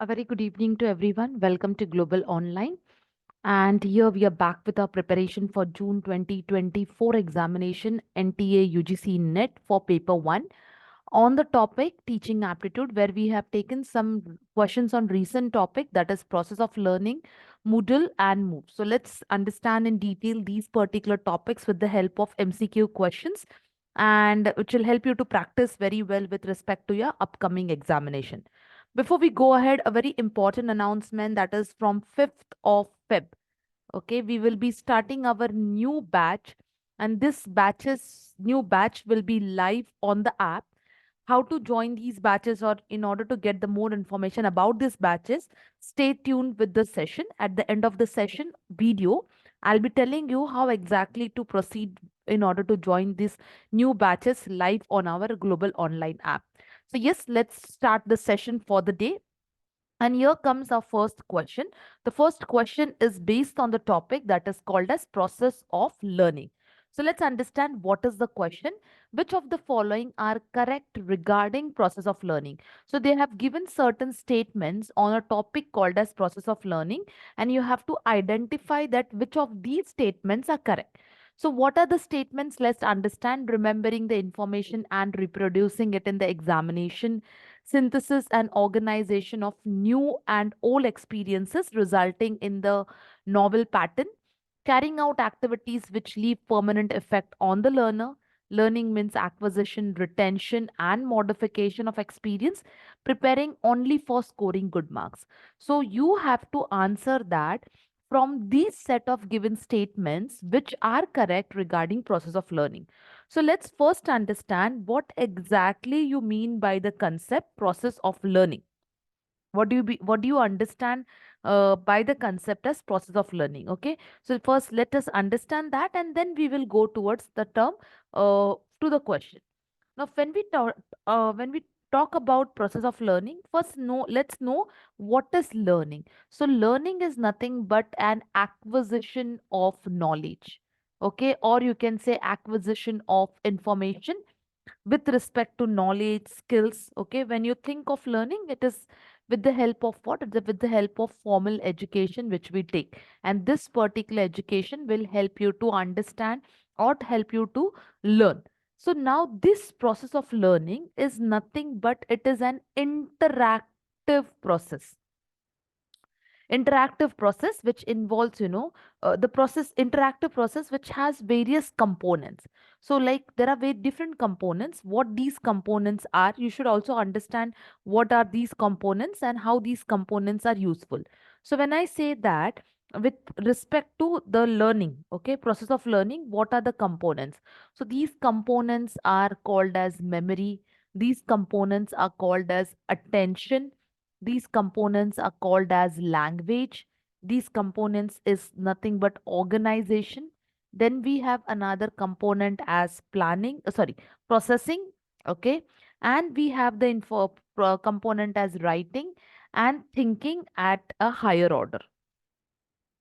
A very good evening to everyone. Welcome to Global Online. And here we are back with our preparation for June 2024 examination, NTA UGC NET for Paper 1 on the topic Teaching Aptitude, where we have taken some questions on recent topic, that is process of learning, Moodle and MOOC. So let's understand in detail these particular topics with the help of MCQ questions, and which will help you to practice very well with respect to your upcoming examination. Before we go ahead, a very important announcement, that is from 5th of Feb. Okay, we will be starting our new batch, and this batch's new batch will be live on the app. How to join these batches, or in order to get the more information about these batches, stay tuned with the session. At the end of the session video, I'll be telling you how exactly to proceed in order to join these new batches live on our Global Online app. So yes, let's start the session for the day. And here comes our first question. The first question is based on the topic that is called as process of learning. So let's understand what is the question. Which of the following are correct regarding process of learning? So they have given certain statements on a topic called as process of learning, and you have to identify that which of these statements are correct. So what are the statements? Let's understand, remembering the information and reproducing it in the examination, synthesis and organization of new and old experiences resulting in the novel pattern, carrying out activities which leave permanent effect on the learner. Learning means acquisition, retention, and modification of experience, preparing only for scoring good marks. So you have to answer that from these set of given statements which are correct regarding process of learning. So let's first understand what exactly you mean by the concept process of learning. What do you understand by the concept as process of learning? Okay, so first let us understand that, and then we will go towards the term to the question. Now when we talk about process of learning, first let's know what is learning. So learning is nothing but an acquisition of knowledge, okay, or you can say acquisition of information with respect to knowledge, skills. Okay, when you think of learning, it is with the help of what? It's with the help of formal education which we take, and this particular education will help you to understand or help you to learn. So now this process of learning is nothing but it is an interactive process which involves, the process interactive process which has various components. So like there are very different components. What these components are, you should also understand what are these components and how these components are useful. So when I say that, with respect to the learning, okay, process of learning, what are the components? So these components are called as memory, these components are called as attention, these components are called as language. These components is nothing but organization. Then we have another component as processing. Okay. And we have the component as writing and thinking at a higher order.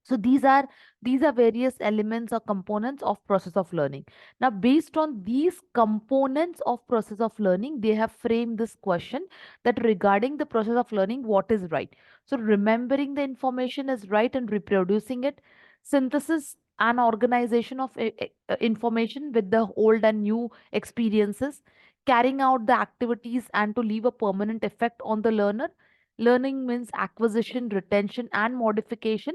So these are various elements or components of process of learning. Now based on these components of process of learning, they have framed this question that regarding the process of learning, what is right? So remembering the information is right and reproducing it, synthesis and organization of information with the old and new experiences, carrying out the activities and to leave a permanent effect on the learner. Learning means acquisition, retention, and modification,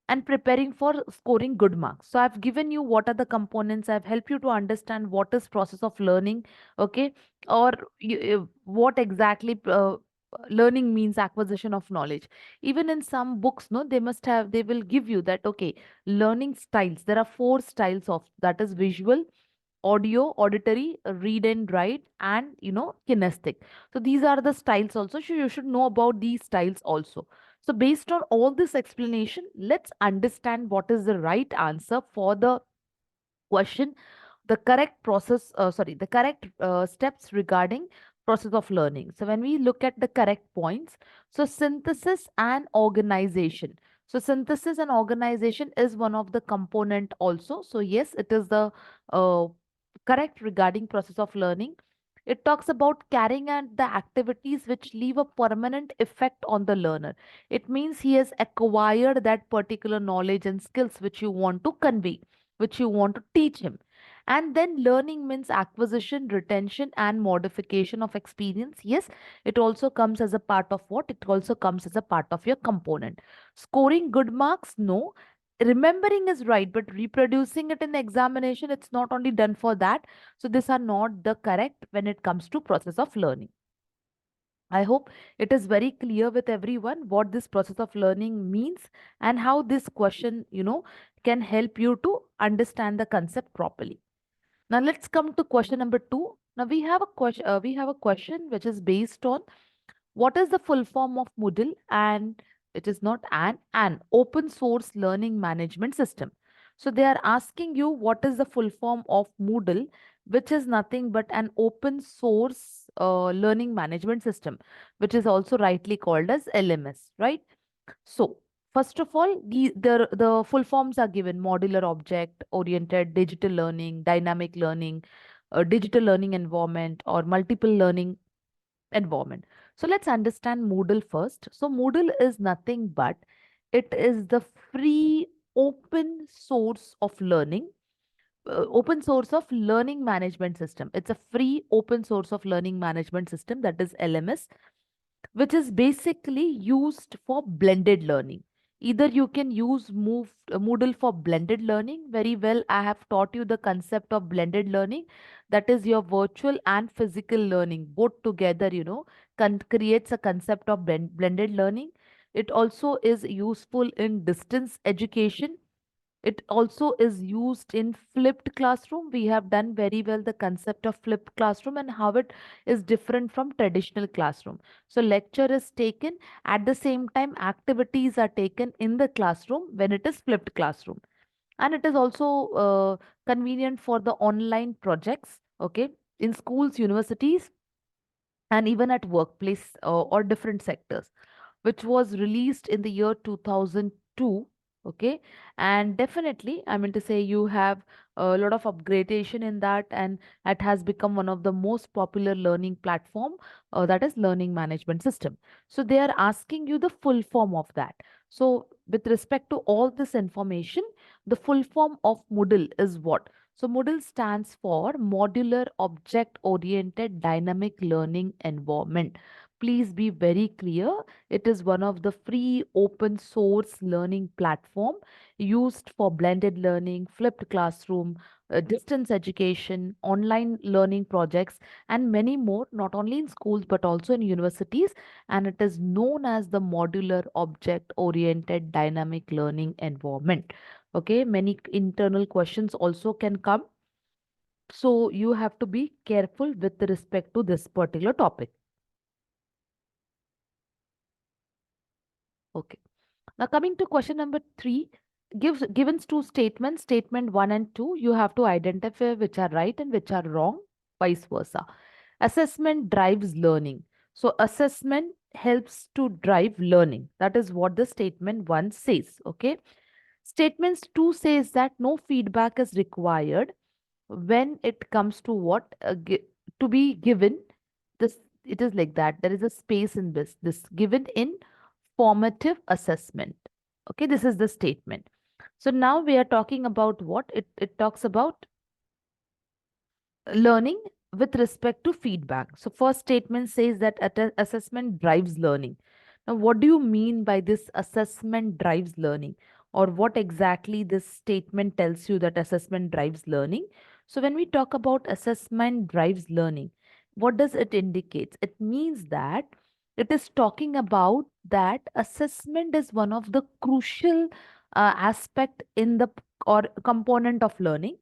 and preparing for scoring good marks. So I've given you what are the components. I've helped you to understand what is process of learning, okay, or what exactly learning means acquisition of knowledge. Even in some books, no, they will give you that, okay, learning styles. There are four styles of that is visual, audio, auditory, read and write, and kinesthetic. So these are the styles also. So you should know about these styles also. So based on all this explanation, let's understand what is the right answer for the question, the correct the correct steps regarding process of learning. So when we look at the correct points, so synthesis and organization. So synthesis and organization is one of the component also. So yes, it is the uh, correct regarding process of learning. It talks about carrying out the activities which leave a permanent effect on the learner. It means he has acquired that particular knowledge and skills which you want to convey, which you want to teach him. And then learning means acquisition, retention, and modification of experience. Yes, it also comes as a part of what? It also comes as a part of your component. Scoring good marks? No. Remembering is right, but reproducing it in the examination, it's not only done for that. So these are not the correct when it comes to process of learning. I hope it is very clear with everyone what this process of learning means and how this question, can help you to understand the concept properly. Now let's come to question number two. Now we have a question. We have a question which is based on what is the full form of Moodle, and it is not an open source learning management system. So they are asking you what is the full form of Moodle, which is nothing but an open source learning management system, which is also rightly called as LMS, right? So first of all, the full forms are given: modular object oriented digital learning, dynamic learning, digital learning environment, or multiple learning environment. So let's understand Moodle first. So Moodle is nothing but it is the free open source of learning, open source of learning management system. It's a free open source of learning management system, that is LMS, which is basically used for blended learning. Either you can use Moodle for blended learning. Very well, I have taught you the concept of blended learning. That is your virtual and physical learning both together, creates a concept of blended learning. It also is useful in distance education. It also is used in flipped classroom. We have done very well the concept of flipped classroom and how it is different from traditional classroom. So lecture is taken, at the same time activities are taken in the classroom when it is flipped classroom. And it is also convenient for the online projects, okay, in schools, universities, and even at workplace or different sectors, which was released in the year 2002. Okay, and definitely I mean to say you have a lot of upgradation in that, and it has become one of the most popular learning platform, that is learning management system. So they are asking you the full form of that. So with respect to all this information, the full form of Moodle is what? So Moodle stands for Modular Object Oriented Dynamic Learning Environment. Please be very clear. It is one of the free open source learning platform used for blended learning, flipped classroom, distance education, online learning projects, and many more, not only in schools but also in universities. And it is known as the Modular Object Oriented Dynamic Learning Environment. Okay, many internal questions also can come. So you have to be careful with respect to this particular topic. Okay. Now coming to question number three, given two statements, statement one and two, you have to identify which are right and which are wrong, vice versa. Assessment drives learning. So assessment helps to drive learning. That is what the statement one says. Okay. Statements two says that no feedback is required when it comes to what to be given. This, it is like that there is a space in this given in formative assessment. Okay, this is the statement. So now we are talking about what it talks about learning with respect to feedback. So first statement says that assessment drives learning. Now what do you mean by this assessment drives learning, or what exactly this statement tells you that assessment drives learning? So when we talk about assessment drives learning, what does it indicate? It means that it is talking about that assessment is one of the crucial aspect in the or component of learning.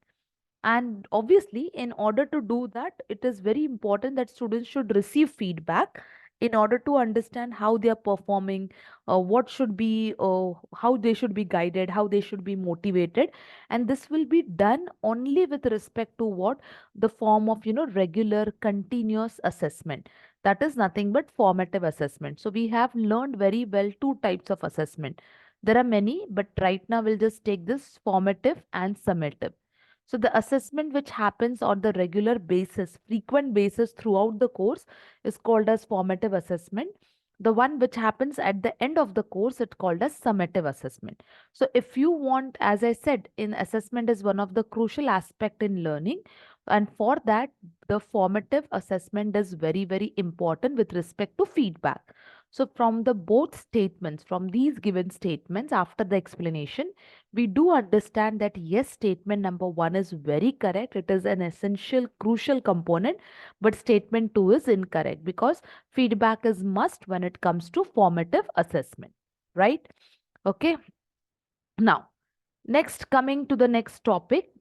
And obviously, in order to do that, it is very important that students should receive feedback in order to understand how they are performing, what should be, how they should be guided, how they should be motivated. And this will be done only with respect to what? The form of, regular continuous assessment. That is nothing but formative assessment. So we have learned very well two types of assessment. There are many, but right now we'll just take this formative and summative. So the assessment which happens on the regular basis, frequent basis throughout the course is called as formative assessment. The one which happens at the end of the course, it's called as summative assessment. So if you want, as I said, in assessment is one of the crucial aspect in learning. And for that, the formative assessment is very, very important with respect to feedback. So from the both statements, from these given statements, after the explanation, we do understand that yes, statement number one is very correct. It is an essential, crucial component, but statement two is incorrect because feedback is must when it comes to formative assessment, right? Okay. Now, next, coming to the next topic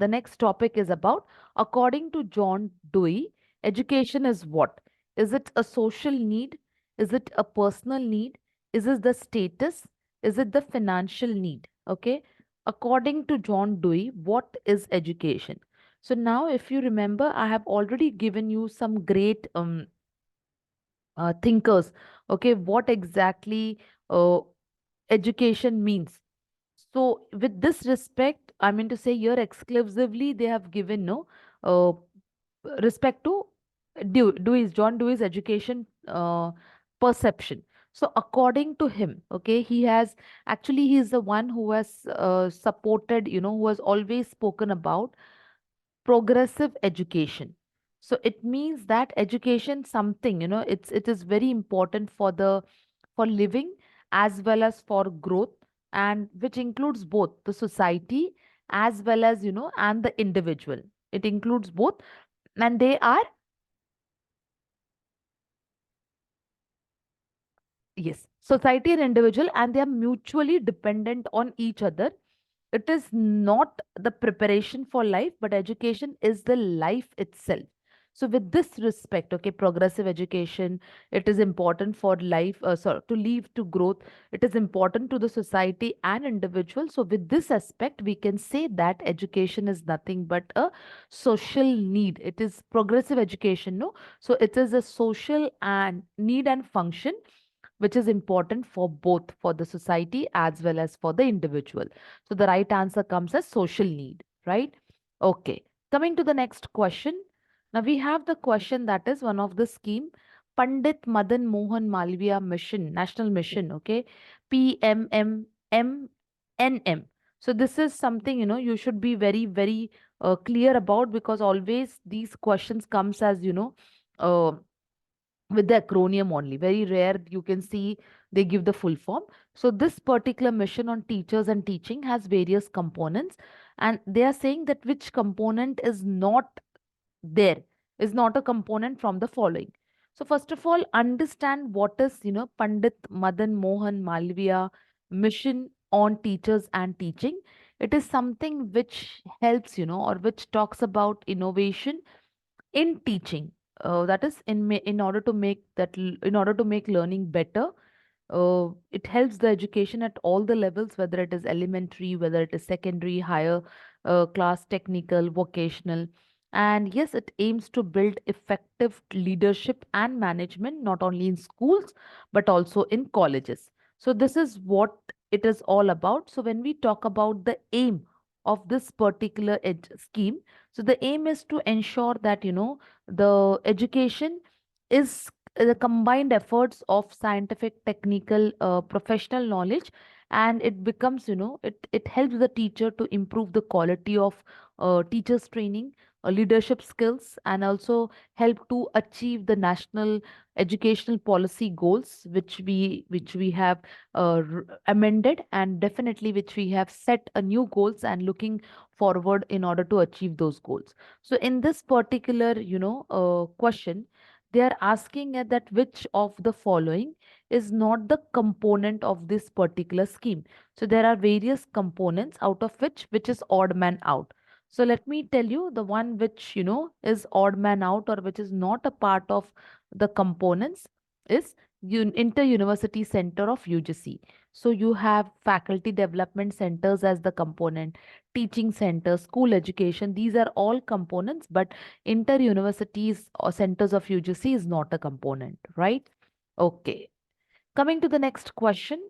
is about, according to John Dewey, education is what? Is it a social need? Is it a personal need? Is it the status? Is it the financial need? Okay. According to John Dewey, what is education? So now, if you remember, I have already given you some great thinkers. Okay, what exactly education means. So, with this respect, I mean to say here exclusively they have given no uh, respect to John Dewey's education perception. So, according to him, okay, he is the one who has supported, who has always spoken about progressive education. So it means that education something, it is very important for the for living as well as for growth, and which includes both the society as well as and the individual. It includes both, and they are, yes, society and individual, and they are mutually dependent on each other. It is not the preparation for life, but education is the life itself. So with this respect, okay, progressive education, it is important for life, to leave to growth. It is important to the society and individual. So with this aspect, we can say that education is nothing but a social need. It is progressive education, no? So it is a social and need and function which is important for both for the society as well as for the individual. So the right answer comes as social need, right? Okay. Coming to the next question. Now we have the question that is one of the scheme, Pandit Madan Mohan Malviya Mission, National Mission, okay? PMMMNM. So this is something, you should be very, very clear about, because always these questions comes as, with the acronym only. Very rare you can see they give the full form. So this particular mission on teachers and teaching has various components, and they are saying that which component is not there, is not a component from the following. So first of all, understand what is Pandit Madan Mohan Malviya mission on teachers and teaching. It is something which helps, or which talks about innovation in teaching, that is in order to make in order to make learning better. It helps the education at all the levels, whether it is elementary, whether it is secondary, higher class, technical, vocational. And yes, it aims to build effective leadership and management not only in schools but also in colleges. So this is what it is all about. So when we talk about the aim of this particular scheme, so the aim is to ensure that the education is the combined efforts of scientific, technical, professional knowledge, and it becomes, it helps the teacher to improve the quality of teachers training, leadership skills, and also help to achieve the national educational policy goals, which we have amended, and definitely which we have set a new goals and looking forward in order to achieve those goals. So in this particular question, they are asking that which of the following is not the component of this particular scheme. So there are various components, out of which is odd man out. So let me tell you the one which is odd man out, or which is not a part of the components, is inter-university center of UGC. So you have faculty development centers as the component, teaching centers, school education. These are all components, but inter-universities or centers of UGC is not a component, right? Okay. Coming to the next question.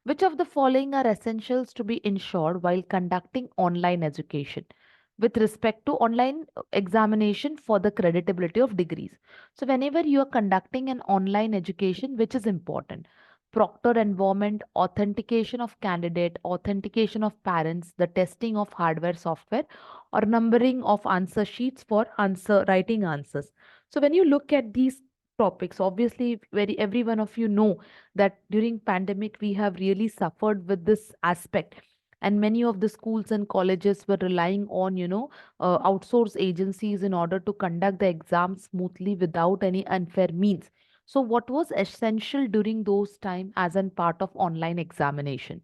Which of the following are essentials to be ensured while conducting online education? with respect to online examination for the creditability of degrees. So whenever you are conducting an online education, which is important, proctor environment, authentication of candidate, authentication of parents, the testing of hardware, software, or numbering of answer sheets for answer writing answers. So when you look at these topics, obviously very every one of you know that during pandemic we have really suffered with this aspect, and many of the schools and colleges were relying on outsource agencies in order to conduct the exam smoothly without any unfair means. So what was essential during those time as an part of online examination?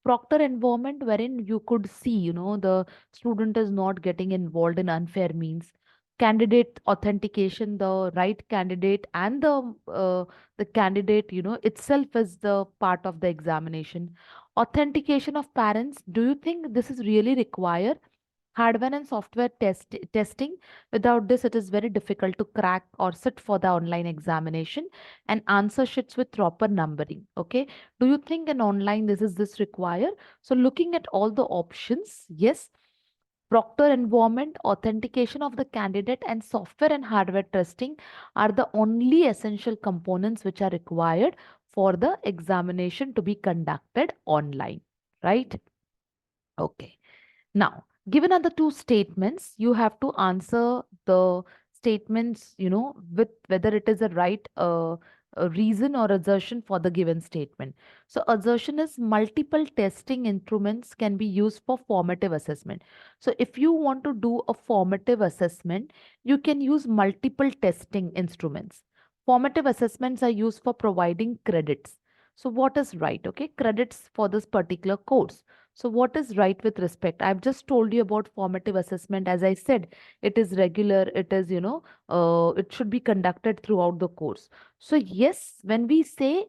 Proctor environment wherein you could see the student is not getting involved in unfair means. Candidate authentication, the right candidate and the candidate itself is the part of the examination. Authentication of parents, do you think this is really required? Hardware and software testing, without this it is very difficult to crack or sit for the online examination. And answer sheets with proper numbering. Okay, do you think in online this require? So looking at all the options, yes, proctor environment, authentication of the candidate, and software and hardware testing are the only essential components which are required for the examination to be conducted online, right? Okay. Now, given are the two statements, you have to answer the statements, with whether it is a right a reason or assertion for the given statement. So, assertion is multiple testing instruments can be used for formative assessment. So, if you want to do a formative assessment, you can use multiple testing instruments. Formative assessments are used for providing credits. So, what is right? Okay, credits for this particular course. So what is right with respect? I've just told you about formative assessment. As I said, it is regular. It is, it should be conducted throughout the course. So yes, when we say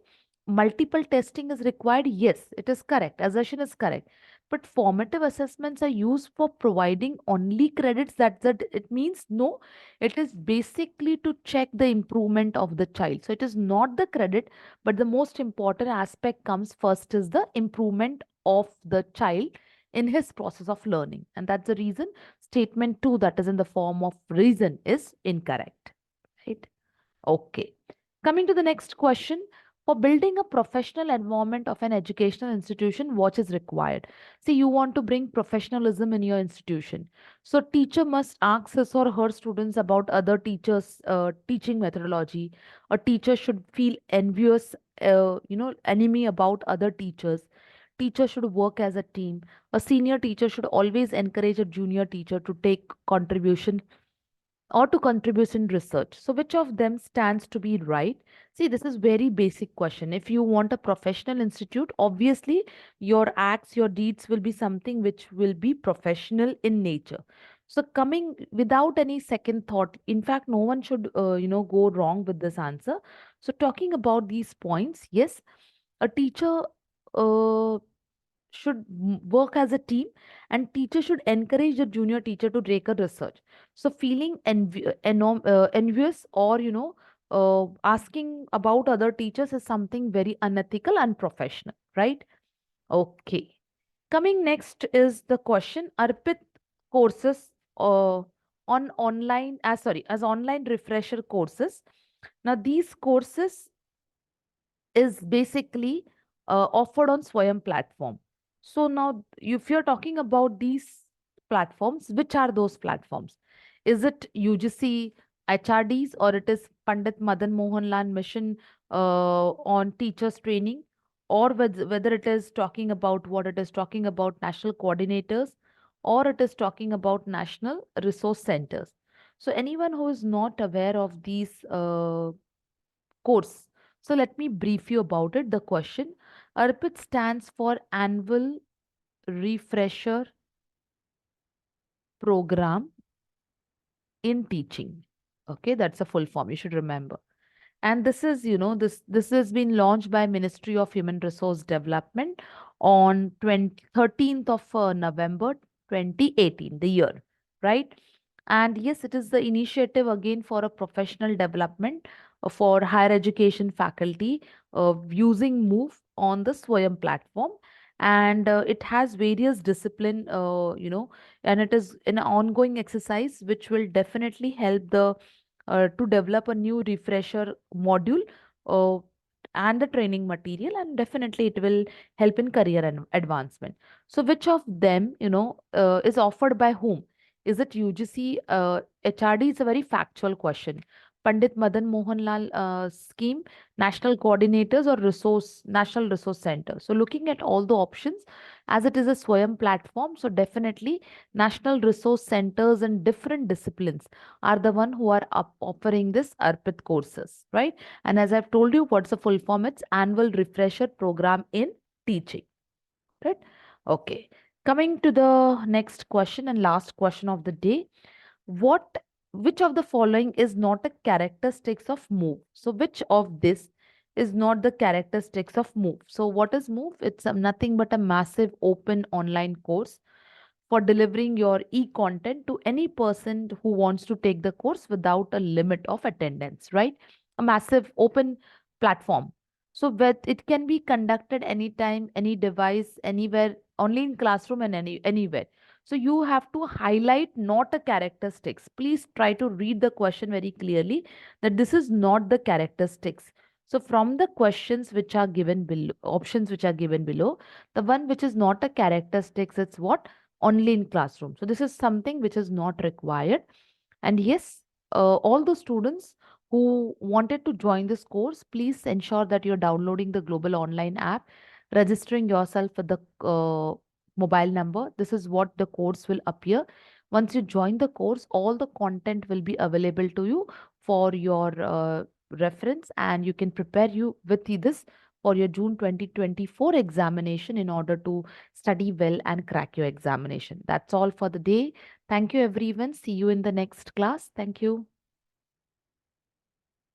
multiple testing is required, yes, it is correct. Assertion is correct. But formative assessments are used for providing only credits. That it means no, it is basically to check the improvement of the child. So it is not the credit, but the most important aspect comes first is the improvement of the child in his process of learning. And that's the reason statement 2, that is in the form of reason, is incorrect. Right? Okay. Coming to the next question. For building a professional environment of an educational institution, what is required? See, you want to bring professionalism in your institution. So, teacher must ask his or her students about other teachers' teaching methodology. A teacher should feel envious, enemy about other teachers. Teacher should work as a team. A senior teacher should always encourage a junior teacher to take contribution or to contribute in research. So which of them stands to be right? See, this is very basic question. If you want a professional institute, obviously your acts, your deeds will be something which will be professional in nature. So coming without any second thought, in fact, no one should, go wrong with this answer. So talking about these points, yes, a teacher uh, should work as a team, and teacher should encourage the junior teacher to take a research. So feeling envious or asking about other teachers is something very unethical, unprofessional, right? Okay, coming next is the question. Arpit courses on online as sorry as online refresher courses. Now these courses is basically offered on Swayam platform. So now, if you're talking about these platforms, which are those platforms? Is it UGC HRDs, or it is Pandit Madan Mohanlal Mission on teachers training, or whether it is talking about what it is talking about national coordinators, or it is talking about national resource centers. So anyone who is not aware of these course. So let me brief you about it. The question, ARPIT stands for Annual Refresher Program in Teaching. Okay, that's a full form. You should remember. And this is, this has been launched by Ministry of Human Resource Development on 13th of November 2018, the year, right? And yes, it is the initiative again for a professional development for higher education faculty using Move on the Swayam platform. and it has various discipline, and it is an ongoing exercise which will definitely help the to develop a new refresher module uh, and the training material, and definitely it will help in career and advancement. So which of them, is offered by whom? Is it UGC HRD? Is a very factual question. Pandit Madan Mohan Lal scheme, national coordinators, or resource national resource center? So looking at all the options, as it is a Swayam platform, so definitely national resource centers and different disciplines are the one who are offering this Arpit courses, right? And as I've told you, what's the full form? It's annual refresher program in teaching, right? Okay. Coming to the next question and last question of the day, what which of the following is not a characteristics of move? So which of this is not the characteristics of move? So what is move? It's nothing but a massive open online course for delivering your e-content to any person who wants to take the course without a limit of attendance, right? A massive open platform. So that it can be conducted anytime, any device, anywhere, only in classroom and anywhere. So you have to highlight not a characteristics. Please try to read the question very clearly that this is not the characteristics. So from the questions which are given below, options which are given below, the one which is not a characteristics, it's what? Only in classroom. So this is something which is not required. And yes, all the students who wanted to join this course, please ensure that you're downloading the Global Online app, registering yourself with the mobile number. This is what the course will appear. Once you join the course, all the content will be available to you for your reference, and you can prepare you with this for your June 2024 examination in order to study well and crack your examination. That's all for the day. Thank you, everyone. See you in the next class. Thank you.